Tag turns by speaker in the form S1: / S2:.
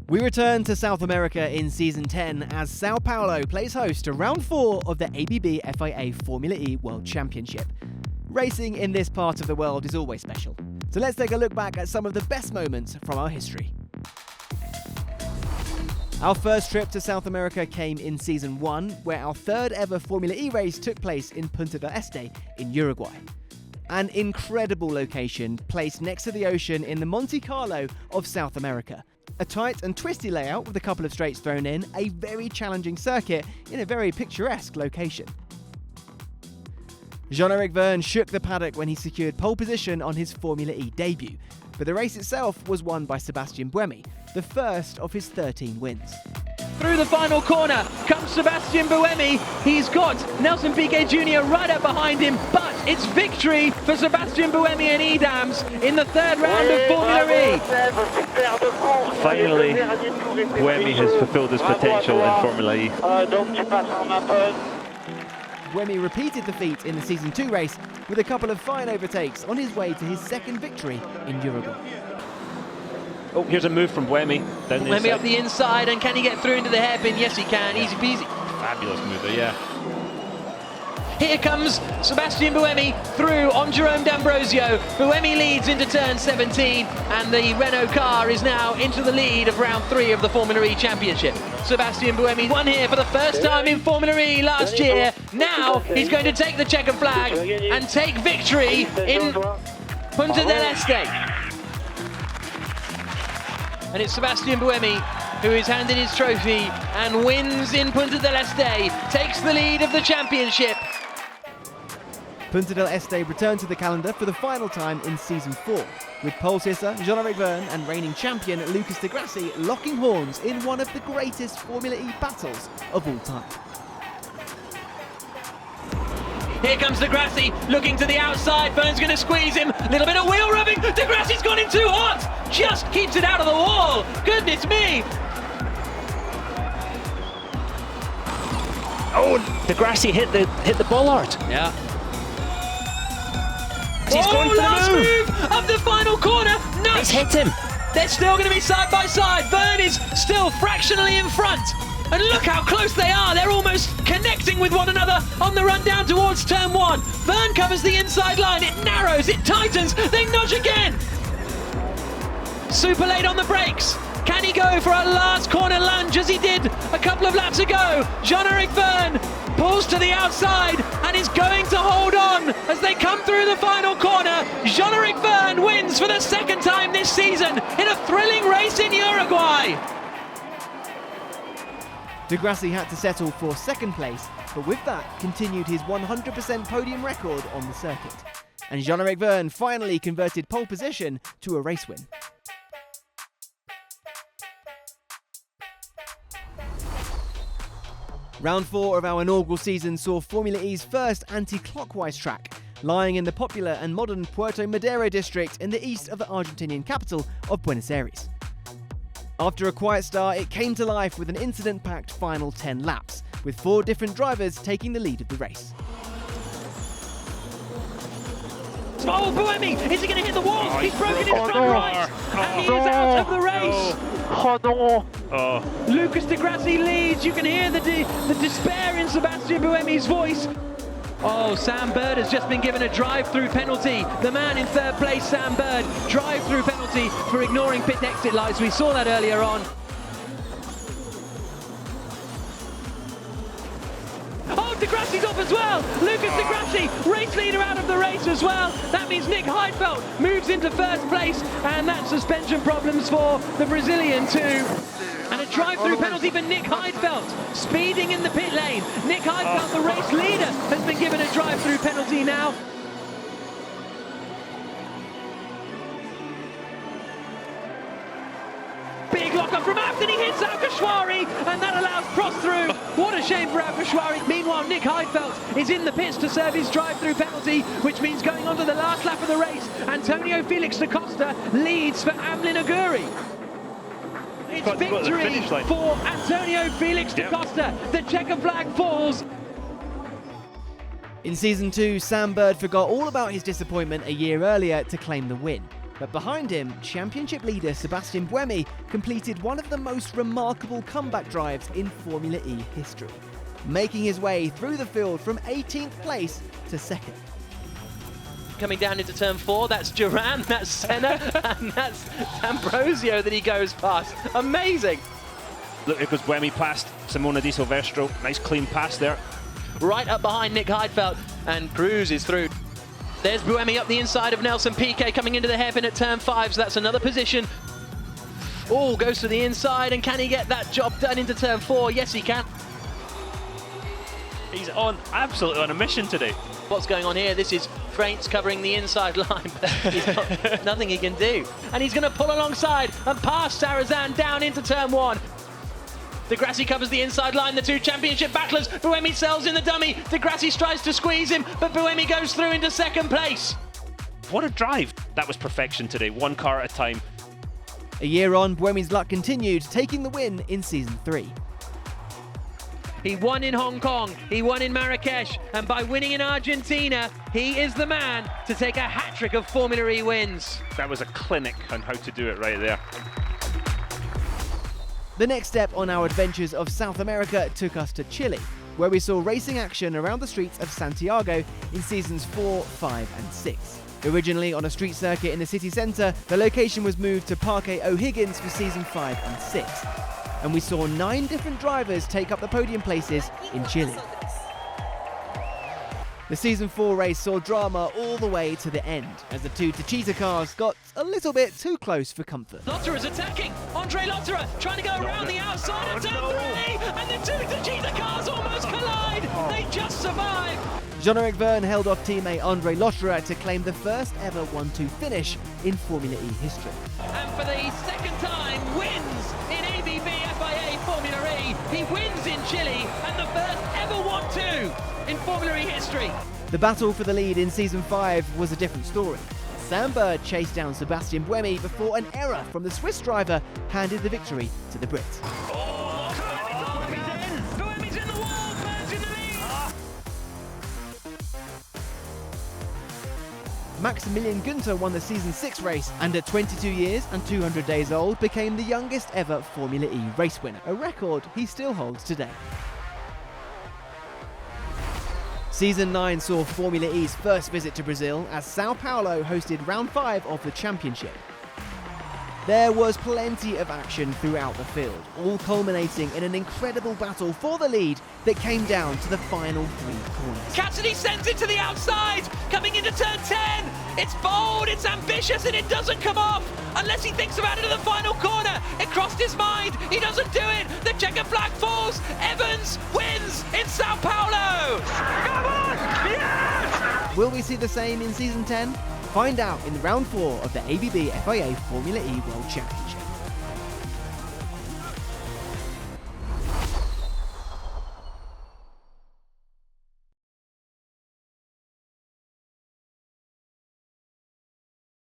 S1: We return to South America in Season 10 as Sao Paulo plays host to Round 4 of the ABB FIA Formula E World Championship. Racing in this part of the world is always special, so let's take a look back at some of the best moments from our history. Our first trip to South America came in Season 1, where our third ever Formula E race took place in Punta del Este in Uruguay. An incredible location placed next to the ocean in the Monte Carlo of South America. A tight and twisty layout with a couple of straights thrown in, a very challenging circuit in a very picturesque location. Jean-Éric Vergne shook the paddock when he secured pole position on his Formula E debut, but the race itself was won by Sebastian Buemi, the first of his 13 wins.
S2: Through the final corner comes Sebastian Buemi. He's got Nelson Piquet Jr. right up behind him, but it's victory for Sebastian Buemi and Edams in the third round of Formula E.
S3: Finally, Buemi has fulfilled his potential in Formula E.
S1: Buemi repeated the feat in the Season 2 race with a couple of fine overtakes on his way to his second victory in Uruguay.
S3: Oh, here's a move from Buemi.
S2: Buemi up the inside, and can he get through into the hairpin? Yes, he can. Easy peasy.
S3: Fabulous move there, yeah.
S2: Here comes Sebastian Buemi through on Jerome D'Ambrosio. Buemi leads into turn 17, and the Renault car is now into the lead of round 3 of the Formula E Championship. Sebastian Buemi won here for the first time in Formula E last year. Now he's going to take the checkered flag and take victory in Punta del Este. And it's Sebastian Buemi who is handed his trophy and wins in Punta del Este, takes the lead of the championship.
S1: Punta del Este returned to the calendar for the final time in Season 4, with pole sitter Jean-Éric Vergne and reigning champion Lucas di Grassi locking horns in one of the greatest Formula E battles of all time.
S2: Here comes Di Grassi, looking to the outside. Vergne's going to squeeze him. A little bit of wheel rubbing. Di Grassi's gone in too hot. Just keeps it out of the wall. Goodness me.
S3: Oh, Di Grassi hit the bollard.
S2: Yeah.
S3: He's going for the
S2: last move of the final corner. Nuts.
S3: He's hit him.
S2: They're still going to be side by side. Vergne is still fractionally in front. And look how close they are. They're almost connecting with one another on the run down towards turn 1. Vergne covers the inside line. It narrows, it tightens, they nudge again. Super late on the brakes. Can he go for a last corner lunge as he did a couple of laps ago? Jean-Éric Vergne pulls to the outside and is going to hold on as they come through the final corner. Jean-Éric Vergne wins for the second time this season in a thrilling race in Uruguay.
S1: Di Grassi had to settle for second place, but with that continued his 100% podium record on the circuit. And Jean-Éric Vergne finally converted pole position to a race win. Round 4 of our inaugural season saw Formula E's first anti-clockwise track, lying in the popular and modern Puerto Madero district in the east of the Argentinian capital of Buenos Aires. After a quiet start, it came to life with an incident-packed final 10 laps, with 4 different drivers taking the lead of the race.
S2: Oh, Buemi! Is he going to hit the wall? He's broken his front right! And he is out of the race! Lucas di Grassi leads. You can hear the despair in Sebastian Buemi's voice. Oh, Sam Bird has just been given a drive-through penalty. The man in third place, Sam Bird, drive-through penalty for ignoring pit exit lights. We saw that earlier on. Oh, Di Grassi's off as well. Lucas Di Grassi, race leader out of the race as well. That means Nick Heidfeld moves into first place, and that's suspension problems for the Brazilian too. And a drive-through penalty for Nick Heidfeld, speeding in the pit lane. Nick Heidfeld, the race leader, has been given a drive-through penalty now. Big lock-up from Abt, and he hits Al-Kashwari, and that allows cross-through. What a shame for Al-Kashwari. Meanwhile, Nick Heidfeld is in the pits to serve his drive-through penalty, which means going on to the last lap of the race. Antonio Felix da Costa leads for Amlin Aguri. It's victory for Antonio Felix da Costa. The checker flag falls.
S1: In Season 2, Sam Bird forgot all about his disappointment a year earlier to claim the win. But behind him, championship leader Sebastian Buemi completed one of the most remarkable comeback drives in Formula E history, making his way through the field from 18th place to 2nd.
S2: Coming down into turn 4, that's Duran, that's Senna, and that's D'Ambrosio that he goes past. Amazing!
S4: Look, it goes Buemi past Simona Di Silvestro. Nice clean pass there.
S2: Right up behind Nick Heidfeld, and Cruz is through. There's Buemi up the inside of Nelson Piquet coming into the hairpin at turn 5, so that's another position. Oh, goes to the inside, and can he get that job done into turn 4? Yes, he can.
S3: He's absolutely on a mission today.
S2: What's going on here? This is Fraintz covering the inside line, but he's got nothing he can do. And he's going to pull alongside and pass Sarrazin down into turn 1. De Grassi covers the inside line, the two championship battlers. Buemi sells in the dummy. De Grassi tries to squeeze him, but Buemi goes through into 2nd place.
S4: What a drive. That was perfection today, one car at a time.
S1: A year on, Buemi's luck continued, taking the win in Season 3.
S2: He won in Hong Kong, he won in Marrakesh, and by winning in Argentina, he is the man to take a hat-trick of Formula E wins.
S4: That was a clinic on how to do it right there.
S1: The next step on our adventures of South America took us to Chile, where we saw racing action around the streets of Santiago in Seasons 4, 5 and 6. Originally on a street circuit in the city centre, the location was moved to Parque O'Higgins for Season 5 and 6. And we saw 9 different drivers take up the podium places in Chile. The Season 4 race saw drama all the way to the end, as the two Techeetah cars got a little bit too close for comfort.
S2: Lotterer's attacking. Andre Lotterer trying to go around the outside of turn 3, and the two Techeetah cars almost collide. They just survive.
S1: Jean-Eric Verne held off teammate Andre Lotterer to claim the first ever 1-2 finish in Formula E history.
S2: And for the second time, wins in ABB FIA Formula E. He wins in Chile, and the first ever 1-2 in Formula E history.
S1: The battle for the lead in Season 5 was a different story. Sam Bird chased down Sebastian Buemi before an error from the Swiss driver handed the victory to the Brit.
S2: Buemi's in the wall, Bird's in the lead.
S1: Maximilian Günther won the Season 6 race, and at 22 years and 200 days old became the youngest ever Formula E race winner, a record he still holds today. Season 9 saw Formula E's first visit to Brazil as Sao Paulo hosted round 5 of the championship. There was plenty of action throughout the field, all culminating in an incredible battle for the lead that came down to the final 3 corners.
S2: Cassidy sends it to the outside, coming into turn 10. It's bold, it's ambitious, and it doesn't come off unless he thinks about it in the final corner. It crossed his mind, he doesn't do it. The checker flag falls, Evans wins in Sao Paulo. Come on, yes!
S1: Will we see the same in Season 10? Find out in round 4 of the ABB FIA Formula E World Championship.